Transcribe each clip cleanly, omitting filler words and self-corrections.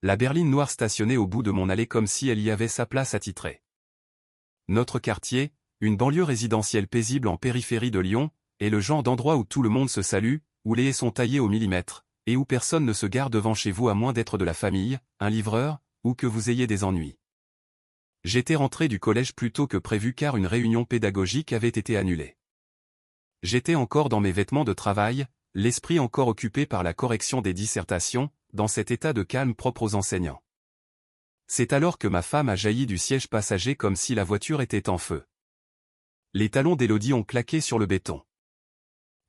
La berline noire stationnait au bout de mon allée comme si elle y avait sa place attitrée. Notre quartier, une banlieue résidentielle paisible en périphérie de Lyon, est le genre d'endroit où tout le monde se salue, où les haies sont taillées au millimètre, et où personne ne se gare devant chez vous à moins d'être de la famille, un livreur, ou que vous ayez des ennuis. J'étais rentré du collège plus tôt que prévu car une réunion pédagogique avait été annulée. J'étais encore dans mes vêtements de travail, l'esprit encore occupé par la correction des dissertations, dans cet état de calme propre aux enseignants. C'est alors que ma femme a jailli du siège passager comme si la voiture était en feu. Les talons d'Élodie ont claqué sur le béton.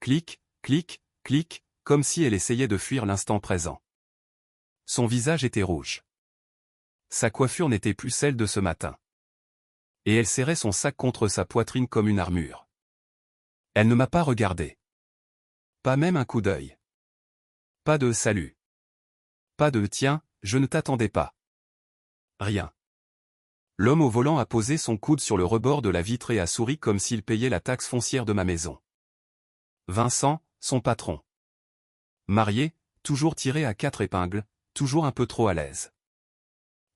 Clic, clic, clic, comme si elle essayait de fuir l'instant présent. Son visage était rouge. Sa coiffure n'était plus celle de ce matin. Et elle serrait son sac contre sa poitrine comme une armure. Elle ne m'a pas regardé. Pas même un coup d'œil. Pas de « salut ». Pas de « tiens, je ne t'attendais pas ». Rien. L'homme au volant a posé son coude sur le rebord de la vitre et a souri comme s'il payait la taxe foncière de ma maison. Vincent, son patron. Marié, toujours tiré à 4 épingles, toujours un peu trop à l'aise.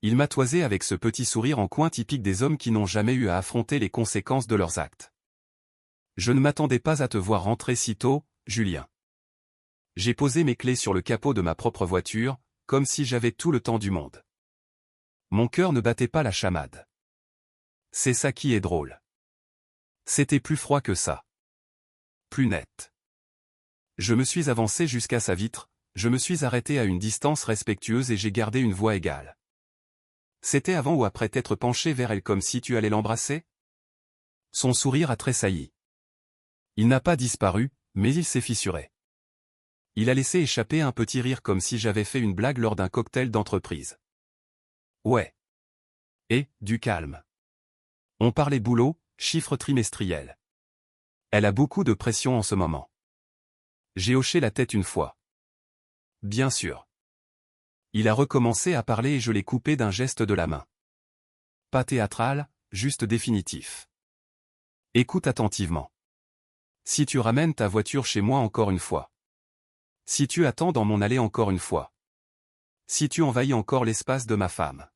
Il m'a toisé avec ce petit sourire en coin typique des hommes qui n'ont jamais eu à affronter les conséquences de leurs actes. Je ne m'attendais pas à te voir rentrer si tôt, Julien. J'ai posé mes clés sur le capot de ma propre voiture, comme si j'avais tout le temps du monde. Mon cœur ne battait pas la chamade. C'est ça qui est drôle. C'était plus froid que ça. Plus net. Je me suis avancé jusqu'à sa vitre, je me suis arrêté à une distance respectueuse et j'ai gardé une voix égale. C'était avant ou après t'être penché vers elle comme si tu allais l'embrasser? Son sourire a tressailli. Il n'a pas disparu, mais il s'est fissuré. Il a laissé échapper un petit rire comme si j'avais fait une blague lors d'un cocktail d'entreprise. Ouais. Et, du calme. On parlait boulot, chiffres trimestriels. Elle a beaucoup de pression en ce moment. J'ai hoché la tête une fois. Bien sûr. Il a recommencé à parler et je l'ai coupé d'un geste de la main. Pas théâtral, juste définitif. Écoute attentivement. Si tu ramènes ta voiture chez moi encore une fois. Si tu attends dans mon allée encore une fois. Si tu envahis encore l'espace de ma femme.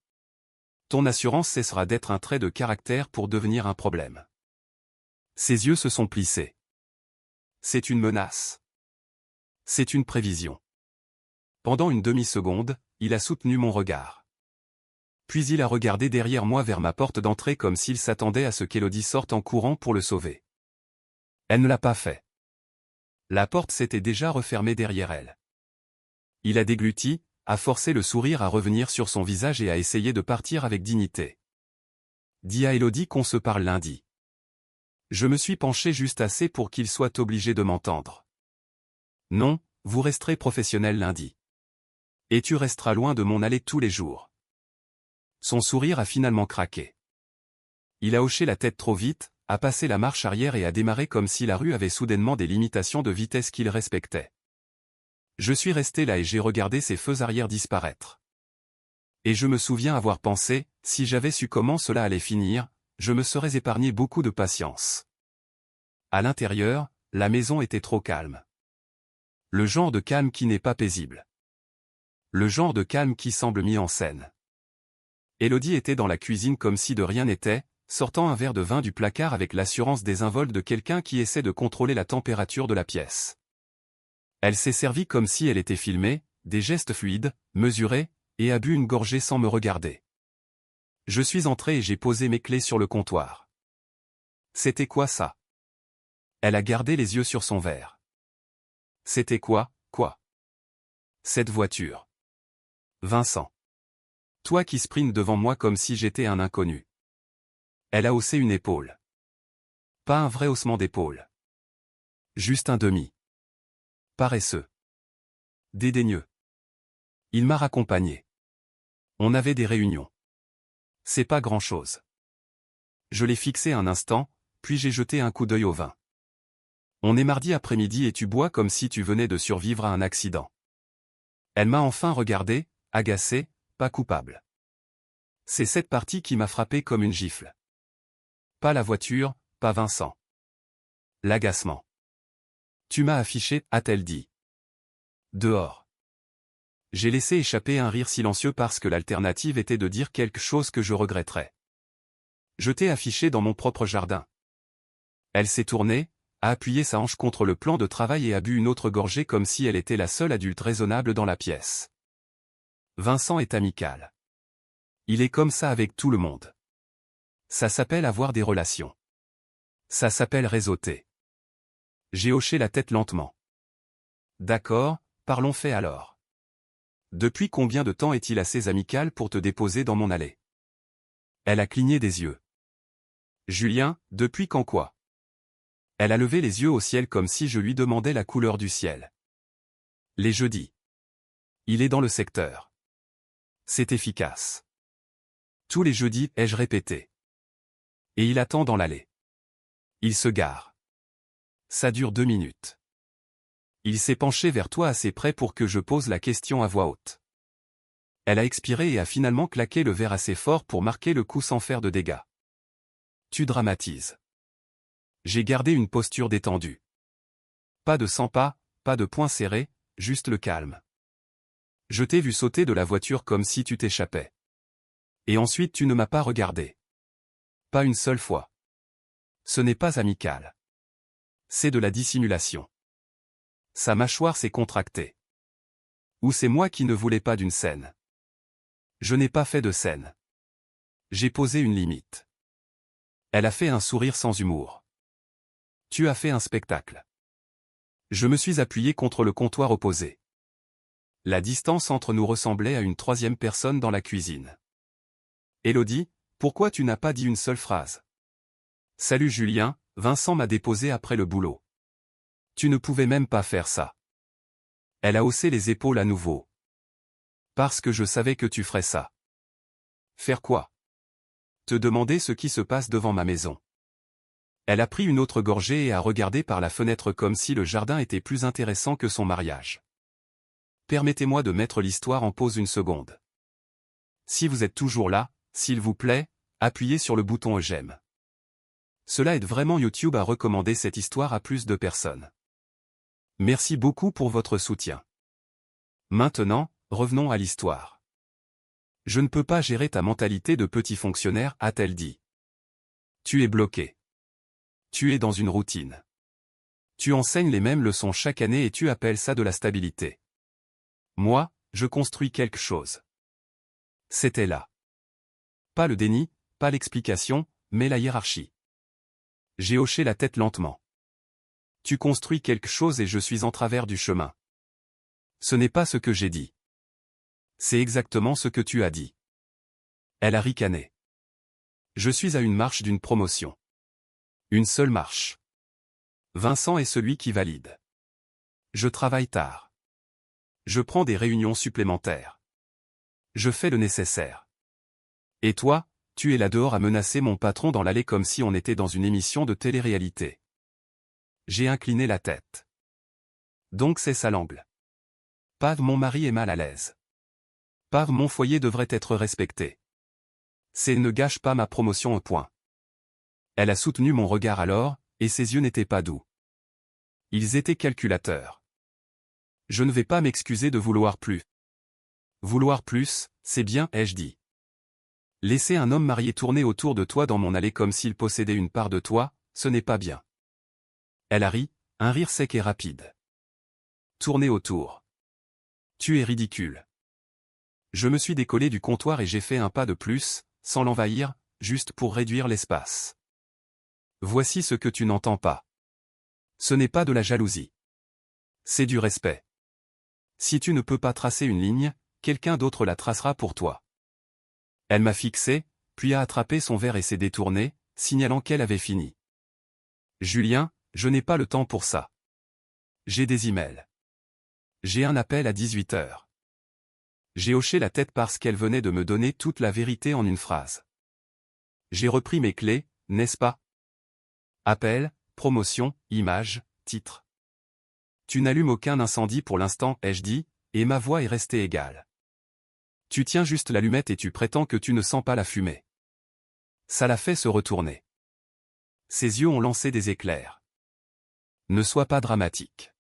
Ton assurance cessera d'être un trait de caractère pour devenir un problème. Ses yeux se sont plissés. C'est une menace. C'est une prévision. Pendant une demi-seconde, il a soutenu mon regard. Puis il a regardé derrière moi vers ma porte d'entrée comme s'il s'attendait à ce qu'Élodie sorte en courant pour le sauver. Elle ne l'a pas fait. La porte s'était déjà refermée derrière elle. Il a dégluti, a forcé le sourire à revenir sur son visage et a essayé de partir avec dignité. Dis à Élodie qu'on se parle lundi. Je me suis penché juste assez pour qu'il soit obligé de m'entendre. Non, vous resterez professionnel lundi. Et tu resteras loin de mon allée tous les jours. Son sourire a finalement craqué. Il a hoché la tête trop vite, a passé la marche arrière et a démarré comme si la rue avait soudainement des limitations de vitesse qu'il respectait. Je suis resté là et j'ai regardé ses feux arrière disparaître. Et je me souviens avoir pensé, si j'avais su comment cela allait finir, je me serais épargné beaucoup de patience. À l'intérieur, la maison était trop calme. Le genre de calme qui n'est pas paisible. Le genre de calme qui semble mis en scène. Élodie était dans la cuisine comme si de rien n'était, sortant un verre de vin du placard avec l'assurance désinvolte de quelqu'un qui essaie de contrôler la température de la pièce. Elle s'est servie comme si elle était filmée, des gestes fluides, mesurés, et a bu une gorgée sans me regarder. Je suis entré et j'ai posé mes clés sur le comptoir. C'était quoi ça? Elle a gardé les yeux sur son verre. C'était quoi? Cette voiture. Vincent. Toi qui sprintes devant moi comme si j'étais un inconnu. Elle a haussé une épaule. Pas un vrai haussement d'épaule. Juste un demi. Paresseux. Dédaigneux. Il m'a raccompagné. On avait des réunions. C'est pas grand-chose. Je l'ai fixé un instant, puis j'ai jeté un coup d'œil au vin. On est mardi après-midi et tu bois comme si tu venais de survivre à un accident. Elle m'a enfin regardé, agacé, pas coupable. C'est cette partie qui m'a frappé comme une gifle. Pas la voiture, pas Vincent. L'agacement. Tu m'as affiché, a-t-elle dit. Dehors. J'ai laissé échapper un rire silencieux parce que l'alternative était de dire quelque chose que je regretterais. Je t'ai affiché dans mon propre jardin. Elle s'est tournée, a appuyé sa hanche contre le plan de travail et a bu une autre gorgée comme si elle était la seule adulte raisonnable dans la pièce. Vincent est amical. Il est comme ça avec tout le monde. Ça s'appelle avoir des relations. Ça s'appelle réseauter. J'ai hoché la tête lentement. D'accord, parlons fait alors. Depuis combien de temps est-il assez amical pour te déposer dans mon allée? Elle a cligné des yeux. Julien, depuis quand quoi? Elle a levé les yeux au ciel comme si je lui demandais la couleur du ciel. Les jeudis. Il est dans le secteur. C'est efficace. Tous les jeudis, ai-je répété. Et il attend dans l'allée. Il se gare. Ça dure 2 minutes. Il s'est penché vers toi assez près pour que je pose la question à voix haute. Elle a expiré et a finalement claqué le verre assez fort pour marquer le coup sans faire de dégâts. Tu dramatises. J'ai gardé une posture détendue. Pas de 100 pas, pas de poings serrés, juste le calme. Je t'ai vu sauter de la voiture comme si tu t'échappais. Et ensuite tu ne m'as pas regardé. Pas une seule fois. Ce n'est pas amical. C'est de la dissimulation. Sa mâchoire s'est contractée. Ou c'est moi qui ne voulais pas d'une scène. Je n'ai pas fait de scène. J'ai posé une limite. Elle a fait un sourire sans humour. Tu as fait un spectacle. Je me suis appuyé contre le comptoir opposé. La distance entre nous ressemblait à une troisième personne dans la cuisine. Élodie, pourquoi tu n'as pas dit une seule phrase? Salut Julien, Vincent m'a déposé après le boulot. Tu ne pouvais même pas faire ça. Elle a haussé les épaules à nouveau. Parce que je savais que tu ferais ça. Faire quoi? Te demander ce qui se passe devant ma maison. Elle a pris une autre gorgée et a regardé par la fenêtre comme si le jardin était plus intéressant que son mariage. Permettez-moi de mettre l'histoire en pause une seconde. Si vous êtes toujours là, s'il vous plaît, appuyez sur le bouton j'aime. Cela aide vraiment YouTube à recommander cette histoire à plus de personnes. Merci beaucoup pour votre soutien. Maintenant, revenons à l'histoire. Je ne peux pas gérer ta mentalité de petit fonctionnaire, a-t-elle dit. Tu es bloqué. Tu es dans une routine. Tu enseignes les mêmes leçons chaque année et tu appelles ça de la stabilité. Moi, je construis quelque chose. C'était là. Pas le déni, pas l'explication, mais la hiérarchie. J'ai hoché la tête lentement. Tu construis quelque chose et je suis en travers du chemin. Ce n'est pas ce que j'ai dit. C'est exactement ce que tu as dit. Elle a ricané. Je suis à une marche d'une promotion. Une seule marche. Vincent est celui qui valide. Je travaille tard. Je prends des réunions supplémentaires. Je fais le nécessaire. Et toi, tu es là dehors à menacer mon patron dans l'allée comme si on était dans une émission de télé-réalité. J'ai incliné la tête. Donc c'est ça l'angle. Pave, mon mari est mal à l'aise. Pave, mon foyer devrait être respecté. C'est ne gâche pas ma promotion au point. Elle a soutenu mon regard alors, et ses yeux n'étaient pas doux. Ils étaient calculateurs. Je ne vais pas m'excuser de vouloir plus. Vouloir plus, c'est bien, ai-je dit. Laisser un homme marié tourner autour de toi dans mon allée comme s'il possédait une part de toi, ce n'est pas bien. Elle a ri, un rire sec et rapide. Tourner autour. Tu es ridicule. Je me suis décollé du comptoir et j'ai fait un pas de plus, sans l'envahir, juste pour réduire l'espace. Voici ce que tu n'entends pas. Ce n'est pas de la jalousie. C'est du respect. Si tu ne peux pas tracer une ligne, quelqu'un d'autre la tracera pour toi. Elle m'a fixé, puis a attrapé son verre et s'est détournée, signalant qu'elle avait fini. Julien, je n'ai pas le temps pour ça. J'ai des emails. J'ai un appel à 18h. J'ai hoché la tête parce qu'elle venait de me donner toute la vérité en une phrase. J'ai repris mes clés, n'est-ce pas? Appel, promotion, image, titre. Tu n'allumes aucun incendie pour l'instant, ai-je dit, et ma voix est restée égale. Tu tiens juste l'allumette et tu prétends que tu ne sens pas la fumée. Ça l'a fait se retourner. Ses yeux ont lancé des éclairs. Ne sois pas dramatique.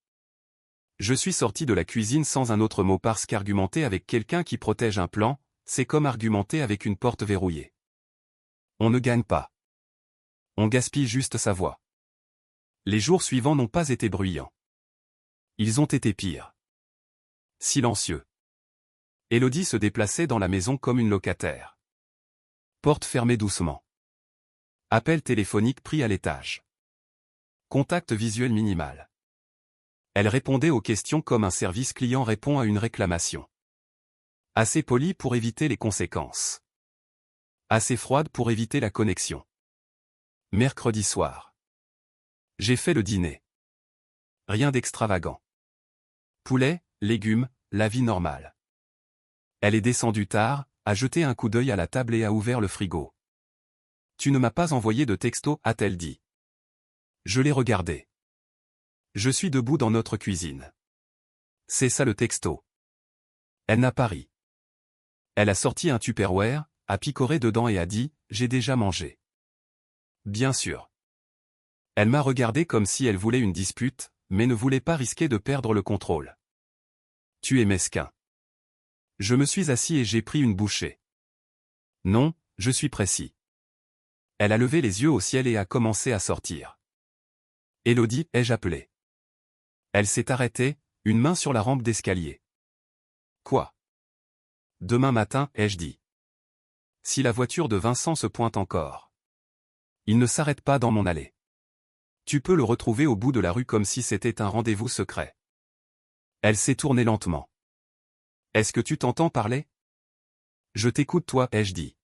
Je suis sorti de la cuisine sans un autre mot parce qu'argumenter avec quelqu'un qui protège un plan, c'est comme argumenter avec une porte verrouillée. On ne gagne pas. On gaspille juste sa voix. Les jours suivants n'ont pas été bruyants. Ils ont été pires. Silencieux. Élodie se déplaçait dans la maison comme une locataire. Porte fermée doucement. Appel téléphonique pris à l'étage. Contact visuel minimal. Elle répondait aux questions comme un service client répond à une réclamation. Assez polie pour éviter les conséquences. Assez froide pour éviter la connexion. Mercredi soir. J'ai fait le dîner. Rien d'extravagant. Poulet, légumes, la vie normale. Elle est descendue tard, a jeté un coup d'œil à la table et a ouvert le frigo. Tu ne m'as pas envoyé de texto, a-t-elle dit. Je l'ai regardé. Je suis debout dans notre cuisine. C'est ça le texto. Elle n'a pas ri. Elle a sorti un Tupperware, a picoré dedans et a dit « J'ai déjà mangé ». Bien sûr. Elle m'a regardé comme si elle voulait une dispute, mais ne voulait pas risquer de perdre le contrôle. Tu es mesquin. Je me suis assis et j'ai pris une bouchée. Non, je suis précis. Elle a levé les yeux au ciel et a commencé à sortir. Élodie, ai-je appelé? Elle s'est arrêtée, une main sur la rampe d'escalier. Quoi? Demain matin, ai-je dit. Si la voiture de Vincent se pointe encore. Il ne s'arrête pas dans mon allée. Tu peux le retrouver au bout de la rue comme si c'était un rendez-vous secret. Elle s'est tournée lentement. Est-ce que tu t'entends parler? Je t'écoute toi, ai-je dit.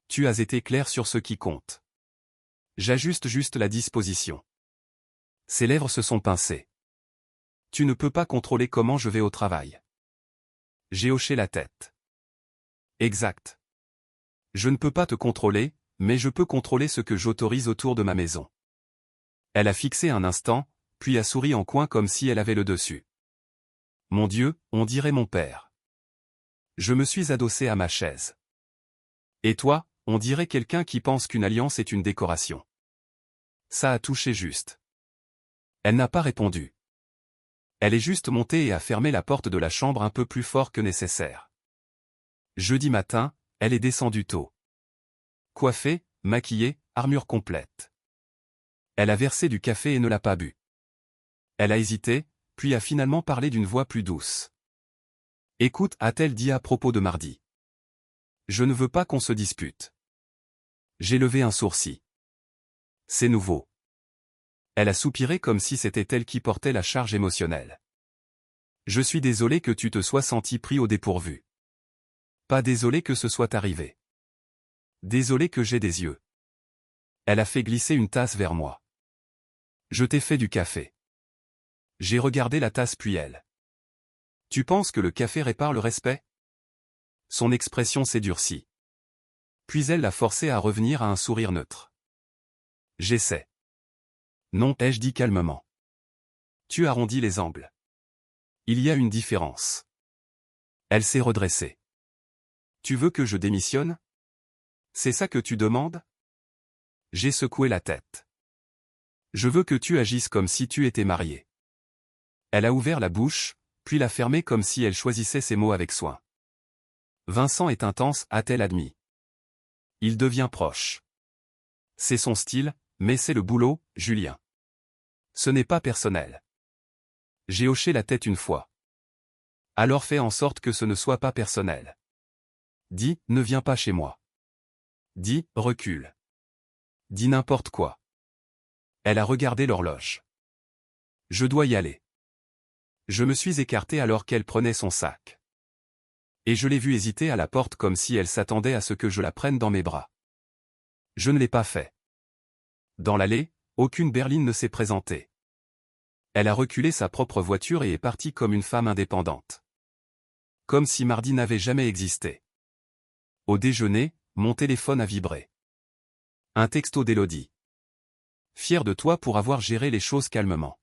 Tu as été clair sur ce qui compte. J'ajuste juste la disposition. Ses lèvres se sont pincées. Tu ne peux pas contrôler comment je vais au travail. J'ai hoché la tête. Exact. Je ne peux pas te contrôler, mais je peux contrôler ce que j'autorise autour de ma maison. Elle a fixé un instant, puis a souri en coin comme si elle avait le dessus. Mon Dieu, on dirait mon père. Je me suis adossé à ma chaise. Et toi, on dirait quelqu'un qui pense qu'une alliance est une décoration. Ça a touché juste. Elle n'a pas répondu. Elle est juste montée et a fermé la porte de la chambre un peu plus fort que nécessaire. Jeudi matin, elle est descendue tôt. Coiffée, maquillée, armure complète. Elle a versé du café et ne l'a pas bu. Elle a hésité, puis a finalement parlé d'une voix plus douce. Écoute, a-t-elle dit à propos de mardi. Je ne veux pas qu'on se dispute. J'ai levé un sourcil. C'est nouveau. Elle a soupiré comme si c'était elle qui portait la charge émotionnelle. Je suis désolé que tu te sois senti pris au dépourvu. Pas désolé que ce soit arrivé. Désolé que j'ai des yeux. Elle a fait glisser une tasse vers moi. Je t'ai fait du café. J'ai regardé la tasse puis elle. Tu penses que le café répare le respect? Son expression s'est durcie. Puis elle l'a forcé à revenir à un sourire neutre. J'essaie. Non, ai-je dit calmement. Tu arrondis les angles. Il y a une différence. Elle s'est redressée. Tu veux que je démissionne? C'est ça que tu demandes? J'ai secoué la tête. Je veux que tu agisses comme si tu étais marié. Elle a ouvert la bouche, puis l'a fermée comme si elle choisissait ses mots avec soin. Vincent est intense, a-t-elle admis. Il devient proche. C'est son style, mais c'est le boulot, Julien. Ce n'est pas personnel. J'ai hoché la tête une fois. Alors fais en sorte que ce ne soit pas personnel. Dis, ne viens pas chez moi. Dis, recule. Dis n'importe quoi. Elle a regardé l'horloge. Je dois y aller. Je me suis écarté alors qu'elle prenait son sac. Et je l'ai vue hésiter à la porte comme si elle s'attendait à ce que je la prenne dans mes bras. Je ne l'ai pas fait. Dans l'allée, aucune berline ne s'est présentée. Elle a reculé sa propre voiture et est partie comme une femme indépendante. Comme si mardi n'avait jamais existé. Au déjeuner, mon téléphone a vibré. Un texto d'Élodie. Fier de toi pour avoir géré les choses calmement.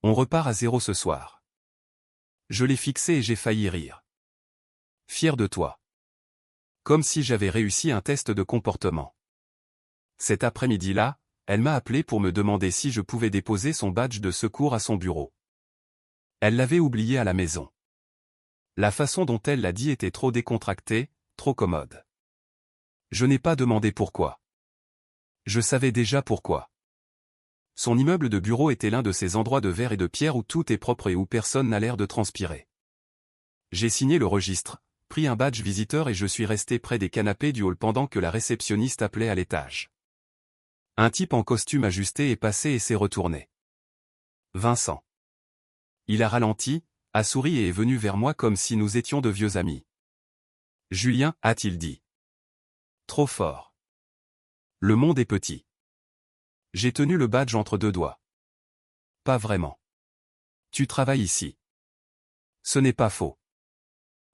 On repart à zéro ce soir. Je l'ai fixé et j'ai failli rire. Fier de toi. Comme si j'avais réussi un test de comportement. Cet après-midi-là, elle m'a appelé pour me demander si je pouvais déposer son badge de secours à son bureau. Elle l'avait oublié à la maison. La façon dont elle l'a dit était trop décontractée, trop commode. Je n'ai pas demandé pourquoi. Je savais déjà pourquoi. Son immeuble de bureau était l'un de ces endroits de verre et de pierre où tout est propre et où personne n'a l'air de transpirer. J'ai signé le registre, pris un badge visiteur et je suis resté près des canapés du hall pendant que la réceptionniste appelait à l'étage. Un type en costume ajusté est passé et s'est retourné. Vincent. Il a ralenti, a souri et est venu vers moi comme si nous étions de vieux amis. Julien, a-t-il dit. Trop fort. Le monde est petit. J'ai tenu le badge entre deux doigts. Pas vraiment. Tu travailles ici. Ce n'est pas faux.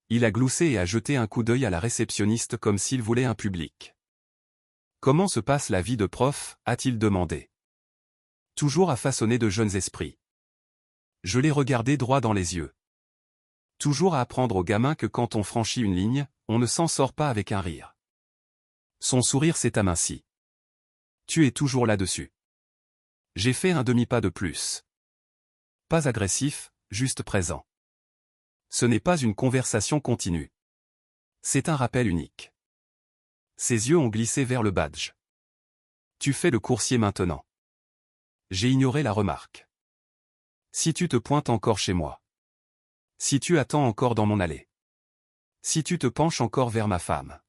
Il a gloussé et a jeté un coup d'œil à la réceptionniste comme s'il voulait un public. Comment se passe la vie de prof, a-t-il demandé. Toujours à façonner de jeunes esprits. Je l'ai regardé droit dans les yeux. Toujours à apprendre aux gamins que quand on franchit une ligne, on ne s'en sort pas avec un rire. Son sourire s'est aminci. Tu es toujours là-dessus. J'ai fait un demi-pas de plus. Pas agressif, juste présent. Ce n'est pas une conversation continue. C'est un rappel unique. Ses yeux ont glissé vers le badge. Tu fais le coursier maintenant. J'ai ignoré la remarque. Si tu te pointes encore chez moi. Si tu attends encore dans mon allée. Si tu te penches encore vers ma femme.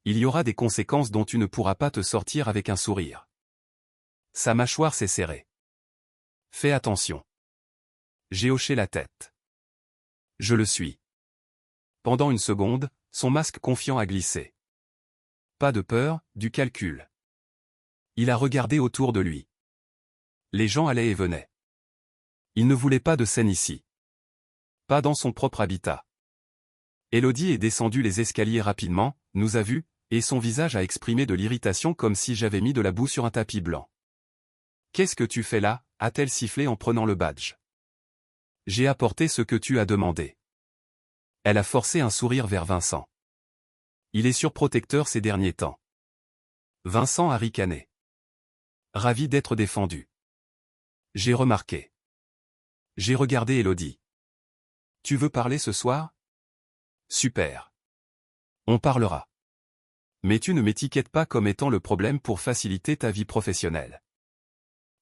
Il y aura des conséquences dont tu ne pourras pas te sortir avec un sourire. Sa mâchoire s'est serrée. Fais attention. J'ai hoché la tête. Je le suis. Pendant une seconde, son masque confiant a glissé. Pas de peur, du calcul. Il a regardé autour de lui. Les gens allaient et venaient. Il ne voulait pas de scène ici. Pas dans son propre habitat. Élodie est descendue les escaliers rapidement, nous a vus, et son visage a exprimé de l'irritation comme si j'avais mis de la boue sur un tapis blanc. « Qu'est-ce que tu fais là » a-t-elle sifflé en prenant le badge. « J'ai apporté ce que tu as demandé. » Elle a forcé un sourire vers Vincent. Il est surprotecteur ces derniers temps. Vincent a ricané. Ravi d'être défendu. J'ai remarqué. J'ai regardé Élodie. Tu veux parler ce soir? Super. On parlera. Mais tu ne m'étiquettes pas comme étant le problème pour faciliter ta vie professionnelle.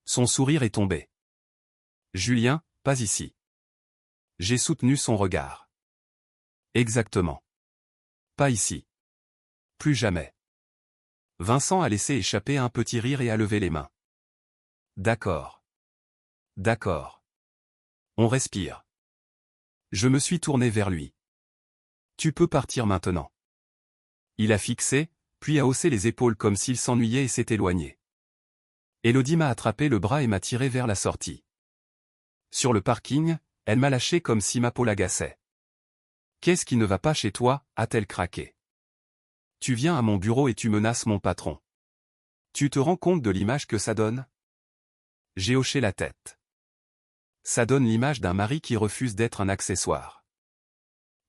Son sourire est tombé. Julien, pas ici. J'ai soutenu son regard. Exactement. Pas ici. Plus jamais. Vincent a laissé échapper un petit rire et a levé les mains. D'accord. D'accord. On respire. Je me suis tourné vers lui. Tu peux partir maintenant. Il a fixé, puis a haussé les épaules comme s'il s'ennuyait et s'est éloigné. Élodie m'a attrapé le bras et m'a tiré vers la sortie. Sur le parking, elle m'a lâché comme si ma peau l'agaçait. Qu'est-ce qui ne va pas chez toi, a-t-elle craqué. Tu viens à mon bureau et tu menaces mon patron. Tu te rends compte de l'image que ça donne? J'ai hoché la tête. Ça donne l'image d'un mari qui refuse d'être un accessoire.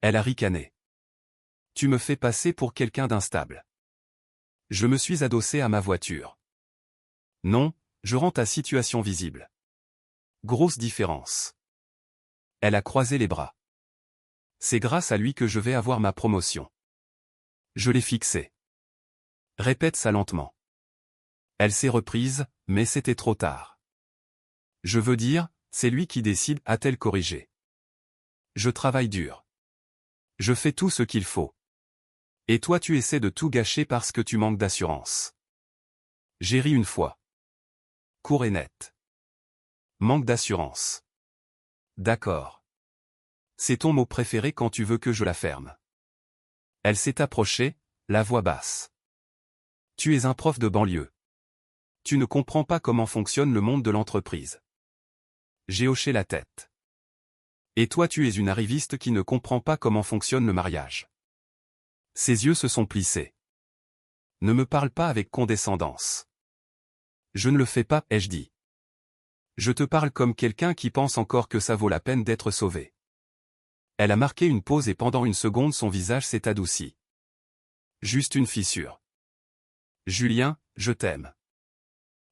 Elle a ricané. Tu me fais passer pour quelqu'un d'instable. Je me suis adossé à ma voiture. Non, je rends ta situation visible. Grosse différence. Elle a croisé les bras. C'est grâce à lui que je vais avoir ma promotion. Je l'ai fixé. Répète ça lentement. Elle s'est reprise, mais c'était trop tard. Je veux dire, c'est lui qui décide, a-t-elle corrigé. Je travaille dur. Je fais tout ce qu'il faut. Et toi tu essaies de tout gâcher parce que tu manques d'assurance. J'ai ri une fois. Court et net. Manque d'assurance. D'accord. C'est ton mot préféré quand tu veux que je la ferme. Elle s'est approchée, la voix basse. Tu es un prof de banlieue. Tu ne comprends pas comment fonctionne le monde de l'entreprise. J'ai hoché la tête. Et toi tu es une arriviste qui ne comprend pas comment fonctionne le mariage. Ses yeux se sont plissés. Ne me parle pas avec condescendance. Je ne le fais pas, ai-je dit. Je te parle comme quelqu'un qui pense encore que ça vaut la peine d'être sauvé. Elle a marqué une pause et pendant une seconde son visage s'est adouci. Juste une fissure. Julien, je t'aime.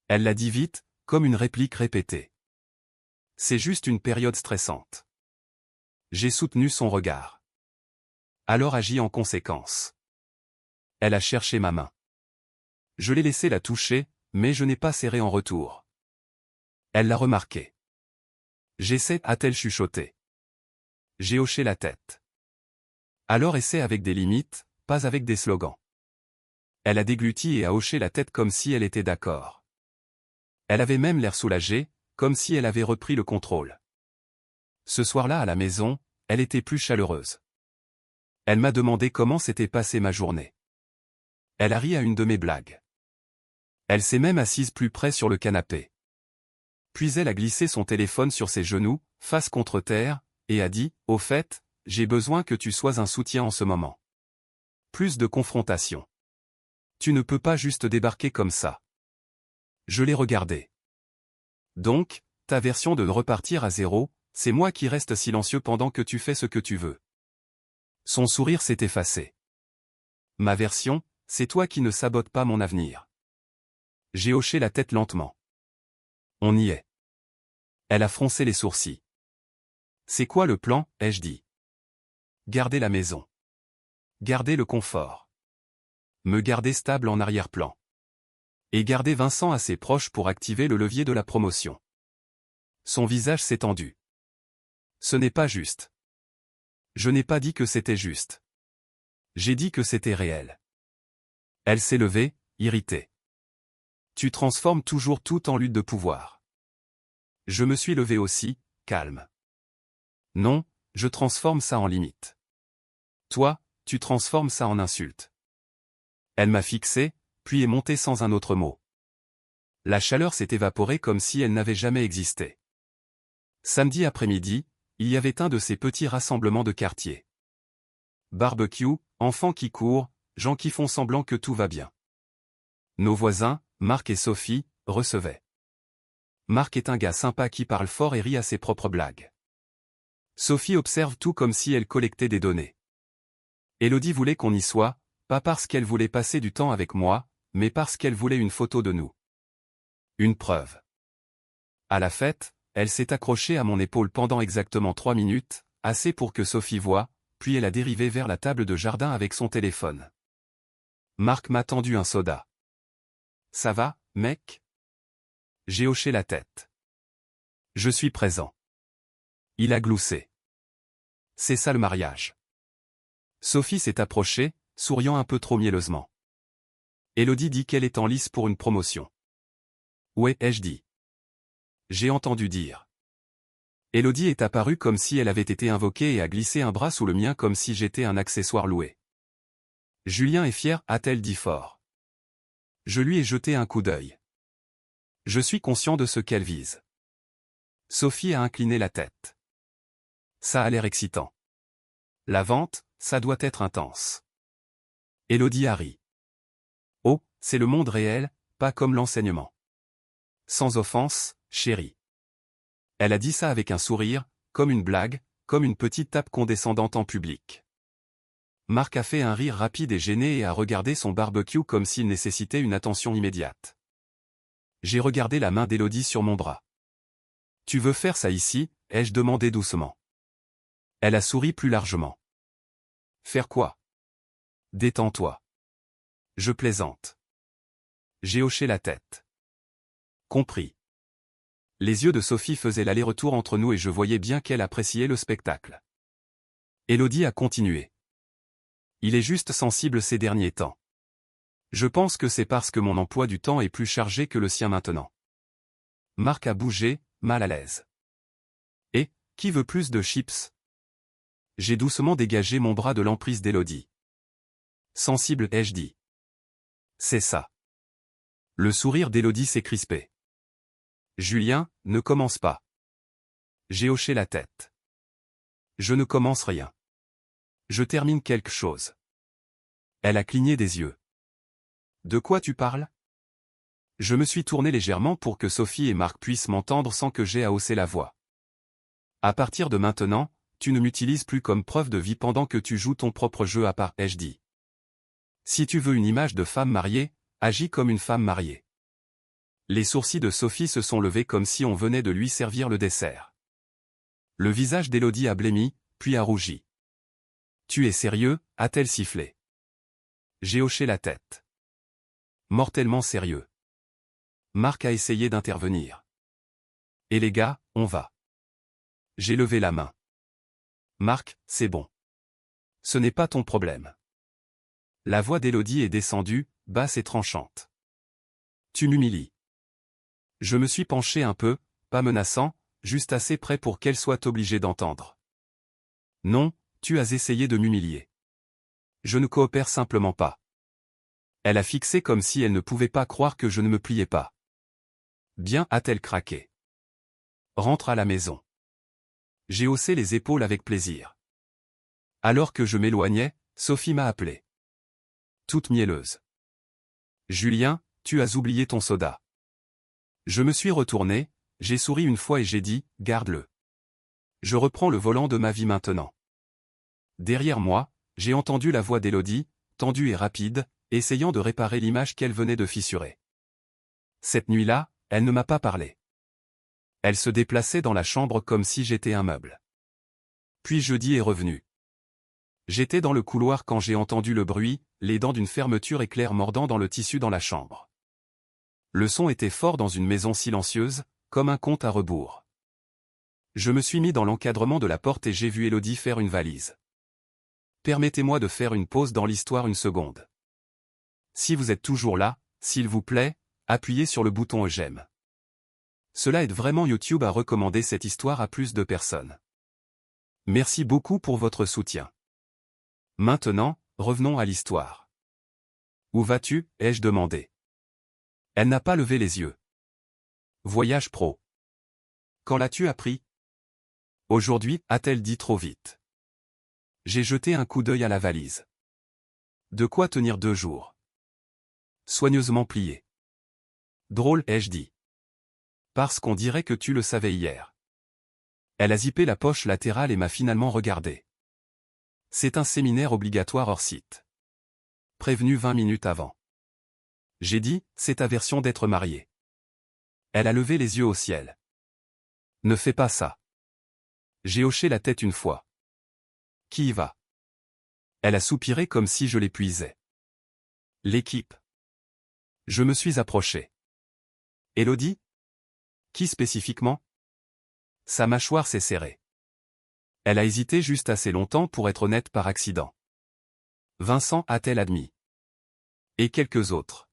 Elle l'a dit vite, comme une réplique répétée. C'est juste une période stressante. J'ai soutenu son regard. Alors agis en conséquence. Elle a cherché ma main. Je l'ai laissé la toucher, mais je n'ai pas serré en retour. Elle l'a remarqué. J'essaie, a-t-elle chuchoté. J'ai hoché la tête. Alors essaie avec des limites, pas avec des slogans. Elle a dégluti et a hoché la tête comme si elle était d'accord. Elle avait même l'air soulagée, comme si elle avait repris le contrôle. Ce soir-là à la maison, elle était plus chaleureuse. Elle m'a demandé comment s'était passée ma journée. Elle a ri à une de mes blagues. Elle s'est même assise plus près sur le canapé. Puis elle a glissé son téléphone sur ses genoux, face contre terre, et a dit, au fait, j'ai besoin que tu sois un soutien en ce moment. Plus de confrontation. Tu ne peux pas juste débarquer comme ça. Je l'ai regardé. Donc, ta version de repartir à zéro, c'est moi qui reste silencieux pendant que tu fais ce que tu veux. Son sourire s'est effacé. Ma version, c'est toi qui ne sabotes pas mon avenir. J'ai hoché la tête lentement. On y est. Elle a froncé les sourcils. C'est quoi le plan, ai-je dit. Garder la maison. Garder le confort. Me garder stable en arrière-plan. Et garder Vincent assez proche pour activer le levier de la promotion. Son visage s'est tendu. Ce n'est pas juste. Je n'ai pas dit que c'était juste. J'ai dit que c'était réel. Elle s'est levée, irritée. Tu transformes toujours tout en lutte de pouvoir. Je me suis levé aussi, calme. Non, je transforme ça en limite. Toi, tu transformes ça en insulte. Elle m'a fixé, puis est montée sans un autre mot. La chaleur s'est évaporée comme si elle n'avait jamais existé. Samedi après-midi, il y avait un de ces petits rassemblements de quartier. Barbecue, enfants qui courent, gens qui font semblant que tout va bien. Nos voisins, Marc et Sophie, recevaient. Marc est un gars sympa qui parle fort et rit à ses propres blagues. Sophie observe tout comme si elle collectait des données. Élodie voulait qu'on y soit, pas parce qu'elle voulait passer du temps avec moi, mais parce qu'elle voulait une photo de nous. Une preuve. À la fête, elle s'est accrochée à mon épaule pendant exactement 3 minutes, assez pour que Sophie voie, puis elle a dérivé vers la table de jardin avec son téléphone. Marc m'a tendu un soda. Ça va, mec? J'ai hoché la tête. Je suis présent. Il a gloussé. C'est ça le mariage. Sophie s'est approchée, souriant un peu trop mielleusement. Élodie dit qu'elle est en lice pour une promotion. Ouais, ai-je dit. J'ai entendu dire. Élodie est apparue comme si elle avait été invoquée et a glissé un bras sous le mien comme si j'étais un accessoire loué. Julien est fier, a-t-elle dit fort. Je lui ai jeté un coup d'œil. Je suis conscient de ce qu'elle vise. Sophie a incliné la tête. Ça a l'air excitant. La vente, ça doit être intense. Élodie a ri. Oh, c'est le monde réel, pas comme l'enseignement. Sans offense, chérie. Elle a dit ça avec un sourire, comme une blague, comme une petite tape condescendante en public. Marc a fait un rire rapide et gêné et a regardé son barbecue comme s'il nécessitait une attention immédiate. J'ai regardé la main d'Élodie sur mon bras. Tu veux faire ça ici, ai-je demandé doucement. Elle a souri plus largement. Faire quoi? Détends-toi. Je plaisante. J'ai hoché la tête. Compris. Les yeux de Sophie faisaient l'aller-retour entre nous et je voyais bien qu'elle appréciait le spectacle. Élodie a continué. Il est juste sensible ces derniers temps. Je pense que c'est parce que mon emploi du temps est plus chargé que le sien maintenant. Marc a bougé, mal à l'aise. Et, qui veut plus de chips? J'ai doucement dégagé mon bras de l'emprise d'Élodie. Sensible, ai-je dit. C'est ça. Le sourire d'Élodie s'est crispé. Julien, ne commence pas. J'ai hoché la tête. Je ne commence rien. Je termine quelque chose. Elle a cligné des yeux. De quoi tu parles? Je me suis tourné légèrement pour que Sophie et Marc puissent m'entendre sans que j'aie à hausser la voix. À partir de maintenant, tu ne m'utilises plus comme preuve de vie pendant que tu joues ton propre jeu à part, ai-je dit. Si tu veux une image de femme mariée, agis comme une femme mariée. Les sourcils de Sophie se sont levés comme si on venait de lui servir le dessert. Le visage d'Élodie a blêmi, puis a rougi. « Tu es sérieux ?» a-t-elle sifflé. J'ai hoché la tête. Mortellement sérieux. Marc a essayé d'intervenir. « Et les gars, on va. » J'ai levé la main. « Marc, c'est bon. Ce n'est pas ton problème. » La voix d'Élodie est descendue, basse et tranchante. « Tu m'humilies. » Je me suis penché un peu, pas menaçant, juste assez près pour qu'elle soit obligée d'entendre. « Non, tu as essayé de m'humilier. Je ne coopère simplement pas. » Elle a fixé comme si elle ne pouvait pas croire que je ne me pliais pas. « Bien, a-t-elle craqué. Rentre à la maison. » J'ai haussé les épaules avec plaisir. Alors que je m'éloignais, Sophie m'a appelé. Toute mielleuse. « Julien, tu as oublié ton soda. » Je me suis retourné, j'ai souri une fois et j'ai dit, « Garde-le. Je reprends le volant de ma vie maintenant. » Derrière moi, j'ai entendu la voix d'Élodie, tendue et rapide, essayant de réparer l'image qu'elle venait de fissurer. Cette nuit-là, elle ne m'a pas parlé. Elle se déplaçait dans la chambre comme si j'étais un meuble. Puis jeudi est revenu. J'étais dans le couloir quand j'ai entendu le bruit, les dents d'une fermeture éclair mordant dans le tissu dans la chambre. Le son était fort dans une maison silencieuse, comme un compte à rebours. Je me suis mis dans l'encadrement de la porte et j'ai vu Élodie faire une valise. Permettez-moi de faire une pause dans l'histoire une seconde. Si vous êtes toujours là, s'il vous plaît, appuyez sur le bouton j'aime. Cela aide vraiment YouTube à recommander cette histoire à plus de personnes. Merci beaucoup pour votre soutien. Maintenant, revenons à l'histoire. Où vas-tu, ai-je demandé. Elle n'a pas levé les yeux. Voyage pro. Quand l'as-tu appris? Aujourd'hui, a-t-elle dit trop vite. J'ai jeté un coup d'œil à la valise. De quoi tenir 2 jours. Soigneusement plié. Drôle, ai-je dit. Parce qu'on dirait que tu le savais hier. Elle a zippé la poche latérale et m'a finalement regardé. C'est un séminaire obligatoire hors site. Prévenu 20 minutes avant. J'ai dit, c'est ta version d'être marié. Elle a levé les yeux au ciel. Ne fais pas ça. J'ai hoché la tête une fois. Qui y va? Elle a soupiré comme si je l'épuisais. L'équipe. Je me suis approché. Élodie? Qui spécifiquement? Sa mâchoire s'est serrée. Elle a hésité juste assez longtemps pour être honnête par accident. Vincent, a-t-elle admis. Et quelques autres.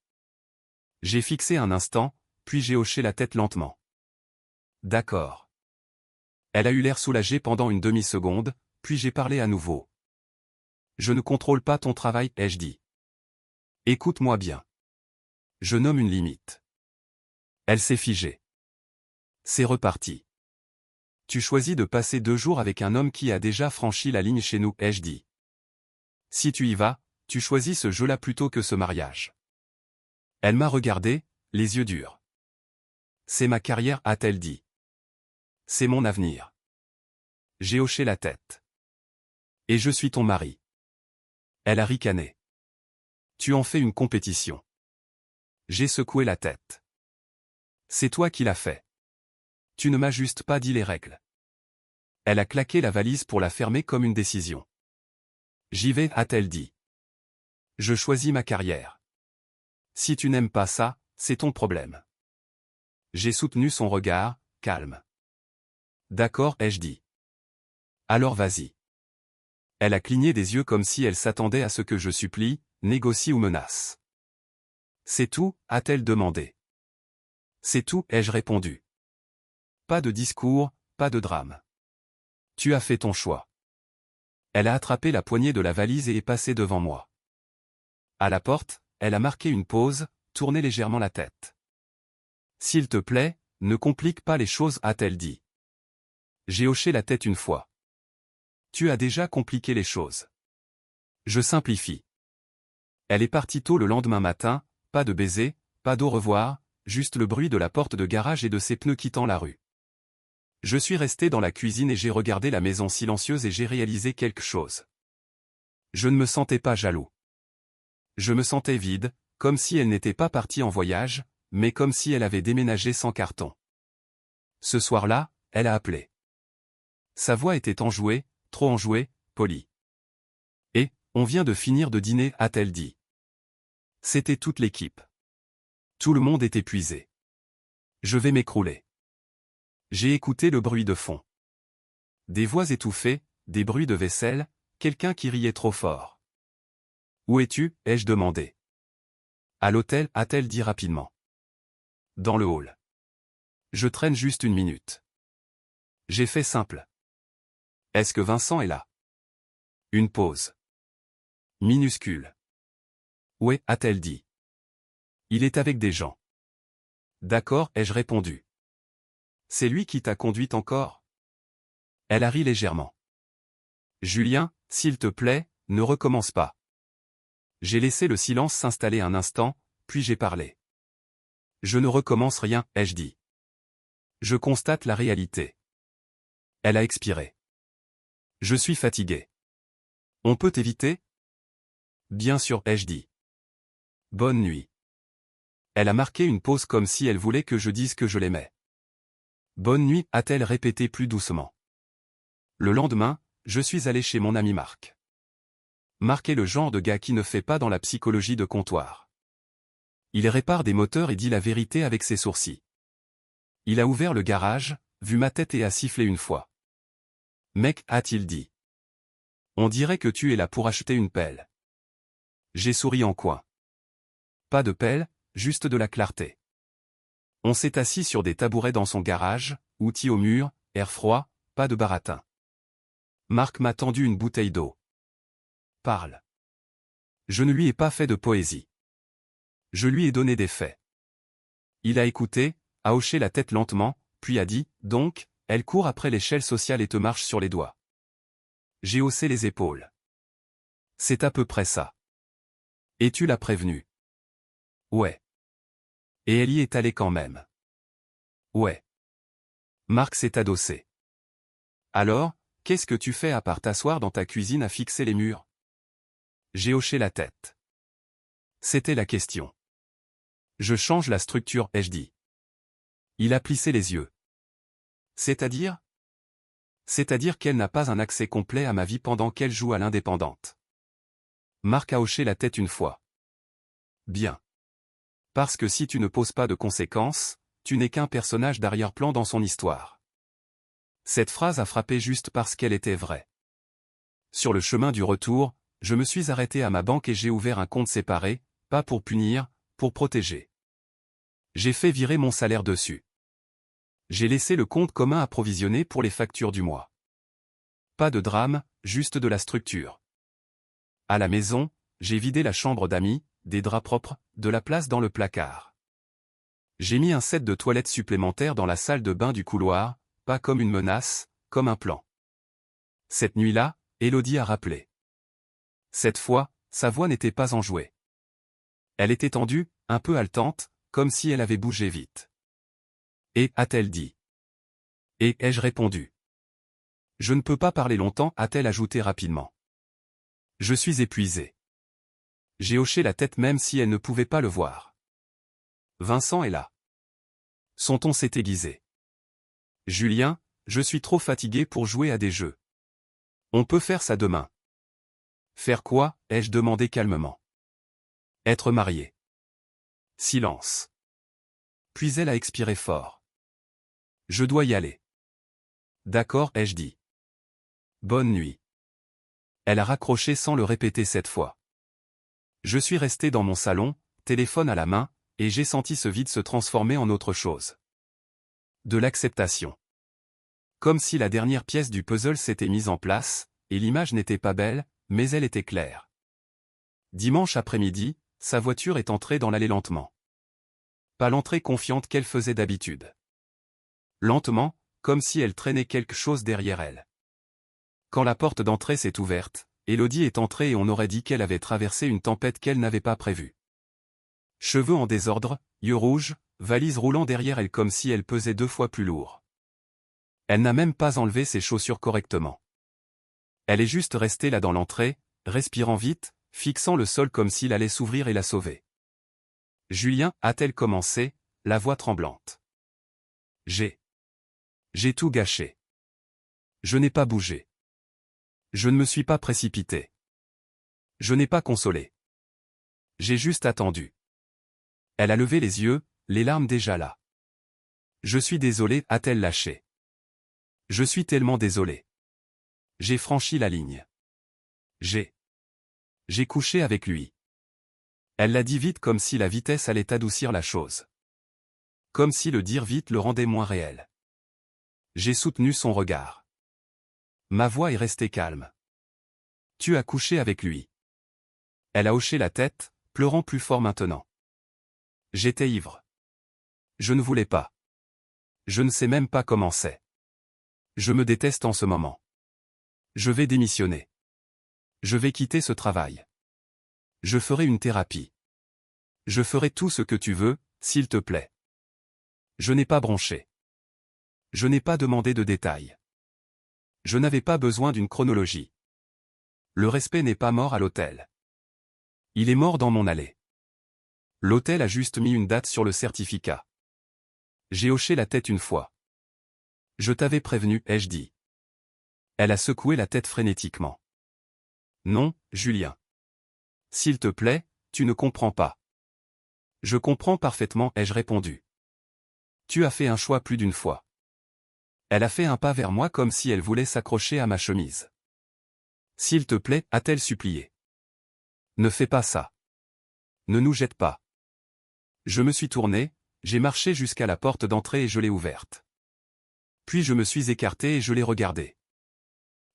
J'ai fixé un instant, puis j'ai hoché la tête lentement. D'accord. Elle a eu l'air soulagée pendant une demi-seconde, puis j'ai parlé à nouveau. Je ne contrôle pas ton travail, ai-je dit. Écoute-moi bien. Je nomme une limite. Elle s'est figée. C'est reparti. Tu choisis de passer 2 jours avec un homme qui a déjà franchi la ligne chez nous, ai-je dit. Si tu y vas, tu choisis ce jeu-là plutôt que ce mariage. Elle m'a regardé, les yeux durs. C'est ma carrière, a-t-elle dit. C'est mon avenir. J'ai hoché la tête. Et je suis ton mari. Elle a ricané. Tu en fais une compétition. J'ai secoué la tête. C'est toi qui l'as fait. Tu ne m'as juste pas dit les règles. Elle a claqué la valise pour la fermer comme une décision. J'y vais, a-t-elle dit. Je choisis ma carrière. Si tu n'aimes pas ça, c'est ton problème. J'ai soutenu son regard, calme. D'accord, ai-je dit. Alors vas-y. Elle a cligné des yeux comme si elle s'attendait à ce que je supplie, négocie ou menace. C'est tout, a-t-elle demandé. C'est tout, ai-je répondu. Pas de discours, pas de drame. Tu as fait ton choix. Elle a attrapé la poignée de la valise et est passée devant moi. À la porte, elle a marqué une pause, tourné légèrement la tête. S'il te plaît, ne complique pas les choses, a-t-elle dit. J'ai hoché la tête une fois. Tu as déjà compliqué les choses. Je simplifie. Elle est partie tôt le lendemain matin, pas de baiser, pas d'au revoir, juste le bruit de la porte de garage et de ses pneus quittant la rue. Je suis resté dans la cuisine et j'ai regardé la maison silencieuse et j'ai réalisé quelque chose. Je ne me sentais pas jaloux. Je me sentais vide, comme si elle n'était pas partie en voyage, mais comme si elle avait déménagé sans carton. Ce soir-là, elle a appelé. Sa voix était enjouée, trop enjouée, polie. Et, on vient de finir de dîner, a-t-elle dit. C'était toute l'équipe. Tout le monde est épuisé. Je vais m'écrouler. J'ai écouté le bruit de fond. Des voix étouffées, des bruits de vaisselle, quelqu'un qui riait trop fort. Où es-tu, ai-je demandé. À l'hôtel, a-t-elle dit rapidement. Dans le hall. Je traîne juste une minute. J'ai fait simple. Est-ce que Vincent est là? Une pause. Minuscule. Ouais, a-t-elle dit. Il est avec des gens. D'accord, ai-je répondu. C'est lui qui t'a conduite encore? Elle a ri légèrement. Julien, s'il te plaît, ne recommence pas. J'ai laissé le silence s'installer un instant, puis j'ai parlé. Je ne recommence rien, ai-je dit. Je constate la réalité. Elle a expiré. Je suis fatigué. On peut éviter? Bien sûr, ai-je dit. Bonne nuit. Elle a marqué une pause comme si elle voulait que je dise que je l'aimais. Bonne nuit, a-t-elle répété plus doucement. Le lendemain, je suis allé chez mon ami Marc. Marc est le genre de gars qui ne fait pas dans la psychologie de comptoir. Il répare des moteurs et dit la vérité avec ses sourcils. Il a ouvert le garage, vu ma tête et a sifflé une fois. Mec, a-t-il dit. On dirait que tu es là pour acheter une pelle. J'ai souri en coin. Pas de pelle, juste de la clarté. On s'est assis sur des tabourets dans son garage, outils au mur, air froid, pas de baratin. Marc m'a tendu une bouteille d'eau. Parle. Je ne lui ai pas fait de poésie. Je lui ai donné des faits. Il a écouté, a hoché la tête lentement, puis a dit, donc, elle court après l'échelle sociale et te marche sur les doigts. J'ai haussé les épaules. C'est à peu près ça. Et tu l'as prévenue? Ouais. Et elle y est allée quand même. Ouais. Marc s'est adossé. Alors, qu'est-ce que tu fais à part t'asseoir dans ta cuisine à fixer les murs? J'ai hoché la tête. C'était la question. Je change la structure, ai-je dit. Il a plissé les yeux. C'est-à-dire? C'est-à-dire qu'elle n'a pas un accès complet à ma vie pendant qu'elle joue à l'indépendante. Marc a hoché la tête une fois. Bien. Parce que si tu ne poses pas de conséquences, tu n'es qu'un personnage d'arrière-plan dans son histoire. Cette phrase a frappé juste parce qu'elle était vraie. Sur le chemin du retour, je me suis arrêté à ma banque et j'ai ouvert un compte séparé, pas pour punir, pour protéger. J'ai fait virer mon salaire dessus. J'ai laissé le compte commun approvisionné pour les factures du mois. Pas de drame, juste de la structure. À la maison, j'ai vidé la chambre d'amis, des draps propres, de la place dans le placard. J'ai mis un set de toilettes supplémentaires dans la salle de bain du couloir, pas comme une menace, comme un plan. Cette nuit-là, Élodie a rappelé. Cette fois, sa voix n'était pas enjouée. Elle était tendue, un peu haletante, comme si elle avait bougé vite. Et, a-t-elle dit. Et, ai-je répondu. Je ne peux pas parler longtemps, a-t-elle ajouté rapidement. Je suis épuisé. J'ai hoché la tête même si elle ne pouvait pas le voir. Vincent est là. Son ton s'est aiguisé. Julien, je suis trop fatigué pour jouer à des jeux. On peut faire ça demain. Faire quoi, ai-je demandé calmement. Être marié. Silence. Puis elle a expiré fort. Je dois y aller. D'accord, ai-je dit. Bonne nuit. Elle a raccroché sans le répéter cette fois. Je suis resté dans mon salon, téléphone à la main, et j'ai senti ce vide se transformer en autre chose. De l'acceptation. Comme si la dernière pièce du puzzle s'était mise en place, et l'image n'était pas belle, mais elle était claire. Dimanche après-midi, sa voiture est entrée dans l'allée lentement. Pas l'entrée confiante qu'elle faisait d'habitude. Lentement, comme si elle traînait quelque chose derrière elle. Quand la porte d'entrée s'est ouverte, Élodie est entrée et on aurait dit qu'elle avait traversé une tempête qu'elle n'avait pas prévue. Cheveux en désordre, yeux rouges, valise roulant derrière elle comme si elle pesait 2 fois plus lourd. Elle n'a même pas enlevé ses chaussures correctement. Elle est juste restée là dans l'entrée, respirant vite, fixant le sol comme s'il allait s'ouvrir et la sauver. Julien, a-t-elle commencé, la voix tremblante. J'ai tout gâché. Je n'ai pas bougé. Je ne me suis pas précipité. Je n'ai pas consolé. J'ai juste attendu. Elle a levé les yeux, les larmes déjà là. Je suis désolé, a-t-elle lâché. Je suis tellement désolé. J'ai franchi la ligne. J'ai couché avec lui. Elle l'a dit vite comme si la vitesse allait adoucir la chose. Comme si le dire vite le rendait moins réel. J'ai soutenu son regard. Ma voix est restée calme. Tu as couché avec lui. Elle a hoché la tête, pleurant plus fort maintenant. J'étais ivre. Je ne voulais pas. Je ne sais même pas comment c'est. Je me déteste en ce moment. Je vais démissionner. Je vais quitter ce travail. Je ferai une thérapie. Je ferai tout ce que tu veux, s'il te plaît. Je n'ai pas bronché. Je n'ai pas demandé de détails. Je n'avais pas besoin d'une chronologie. Le respect n'est pas mort à l'hôtel. Il est mort dans mon allée. L'hôtel a juste mis une date sur le certificat. J'ai hoché la tête une fois. Je t'avais prévenu, ai-je dit. Elle a secoué la tête frénétiquement. Non, Julien. S'il te plaît, tu ne comprends pas. Je comprends parfaitement, ai-je répondu. Tu as fait un choix plus d'une fois. Elle a fait un pas vers moi comme si elle voulait s'accrocher à ma chemise. S'il te plaît, a-t-elle supplié. Ne fais pas ça. Ne nous jette pas. Je me suis tourné, j'ai marché jusqu'à la porte d'entrée et je l'ai ouverte. Puis je me suis écarté et je l'ai regardée.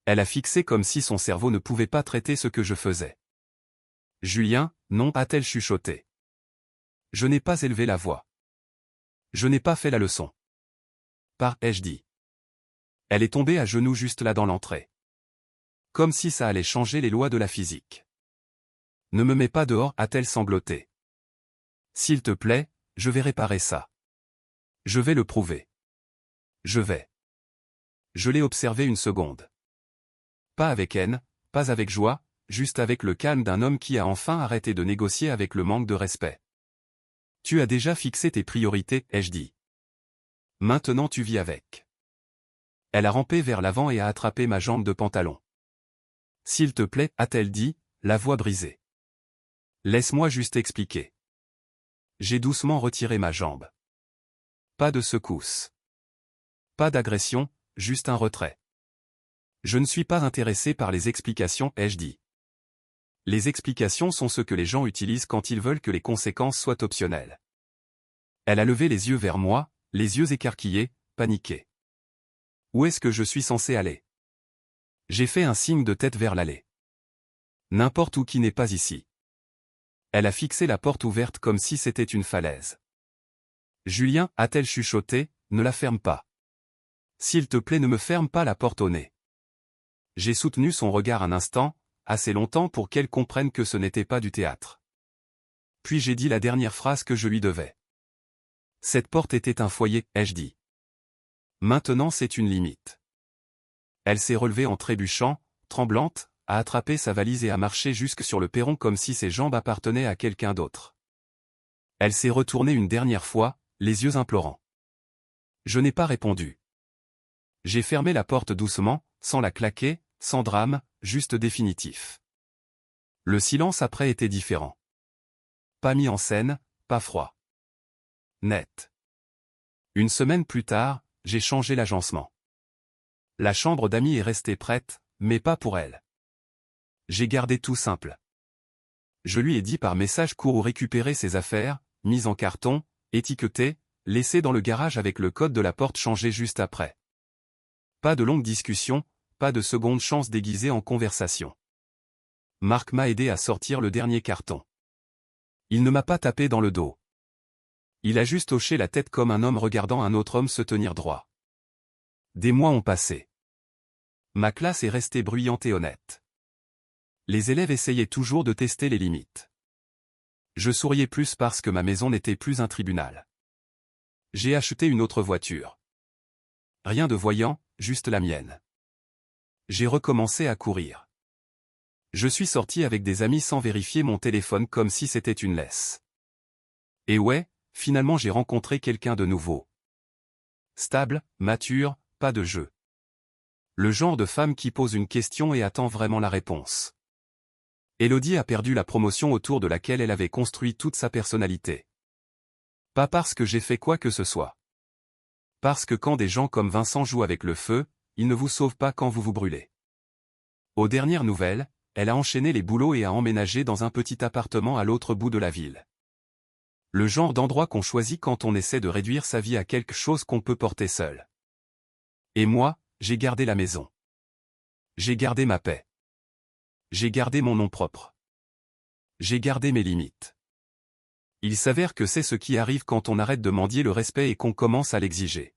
Elle a fixé comme si son cerveau ne pouvait pas traiter ce que je faisais. Julien, non, a-t-elle chuchoté. Je n'ai pas élevé la voix. Je n'ai pas fait la leçon. Ai-je dit. Elle est tombée à genoux juste là dans l'entrée. Comme si ça allait changer les lois de la physique. Ne me mets pas dehors, a-t-elle sangloté. S'il te plaît, je vais réparer ça. Je vais le prouver. Je vais. Je l'ai observé une seconde. Pas avec haine, pas avec joie, juste avec le calme d'un homme qui a enfin arrêté de négocier avec le manque de respect. Tu as déjà fixé tes priorités, ai-je dit. Maintenant tu vis avec. Elle a rampé vers l'avant et a attrapé ma jambe de pantalon. S'il te plaît, a-t-elle dit, la voix brisée. Laisse-moi juste expliquer. J'ai doucement retiré ma jambe. Pas de secousse. Pas d'agression, juste un retrait. Je ne suis pas intéressé par les explications, ai-je dit. Les explications sont ce que les gens utilisent quand ils veulent que les conséquences soient optionnelles. Elle a levé les yeux vers moi, les yeux écarquillés, paniqués. Où est-ce que je suis censé aller? J'ai fait un signe de tête vers l'allée. N'importe où qui n'est pas ici. Elle a fixé la porte ouverte comme si c'était une falaise. Julien, a-t-elle chuchoté, ne la ferme pas. S'il te plaît, ne me ferme pas la porte au nez. J'ai soutenu son regard un instant, assez longtemps pour qu'elle comprenne que ce n'était pas du théâtre. Puis j'ai dit la dernière phrase que je lui devais. Cette porte était un foyer, ai-je dit. Maintenant c'est une limite. Elle s'est relevée en trébuchant, tremblante, a attrapé sa valise et a marché jusque sur le perron comme si ses jambes appartenaient à quelqu'un d'autre. Elle s'est retournée une dernière fois, les yeux implorants. Je n'ai pas répondu. J'ai fermé la porte doucement, sans la claquer, sans drame, juste définitif. Le silence après était différent. Pas mis en scène, pas froid. Net. Une semaine plus tard, j'ai changé l'agencement. La chambre d'amis est restée prête, mais pas pour elle. J'ai gardé tout simple. Je lui ai dit par message court où récupérer ses affaires, mises en carton, étiquetées, laissées dans le garage avec le code de la porte changé juste après. Pas de longue discussion, pas de seconde chance déguisée en conversation. Marc m'a aidé à sortir le dernier carton. Il ne m'a pas tapé dans le dos. Il a juste hoché la tête comme un homme regardant un autre homme se tenir droit. Des mois ont passé. Ma classe est restée bruyante et honnête. Les élèves essayaient toujours de tester les limites. Je souriais plus parce que ma maison n'était plus un tribunal. J'ai acheté une autre voiture. Rien de voyant, juste la mienne. J'ai recommencé à courir. Je suis sorti avec des amis sans vérifier mon téléphone comme si c'était une laisse. Et ouais, finalement j'ai rencontré quelqu'un de nouveau. Stable, mature, pas de jeu. Le genre de femme qui pose une question et attend vraiment la réponse. Élodie a perdu la promotion autour de laquelle elle avait construit toute sa personnalité. Pas parce que j'ai fait quoi que ce soit. Parce que quand des gens comme Vincent jouent avec le feu, ils ne vous sauvent pas quand vous vous brûlez. Aux dernières nouvelles, elle a enchaîné les boulots et a emménagé dans un petit appartement à l'autre bout de la ville. Le genre d'endroit qu'on choisit quand on essaie de réduire sa vie à quelque chose qu'on peut porter seul. Et moi, j'ai gardé la maison. J'ai gardé ma paix. J'ai gardé mon nom propre. J'ai gardé mes limites. Il s'avère que c'est ce qui arrive quand on arrête de mendier le respect et qu'on commence à l'exiger.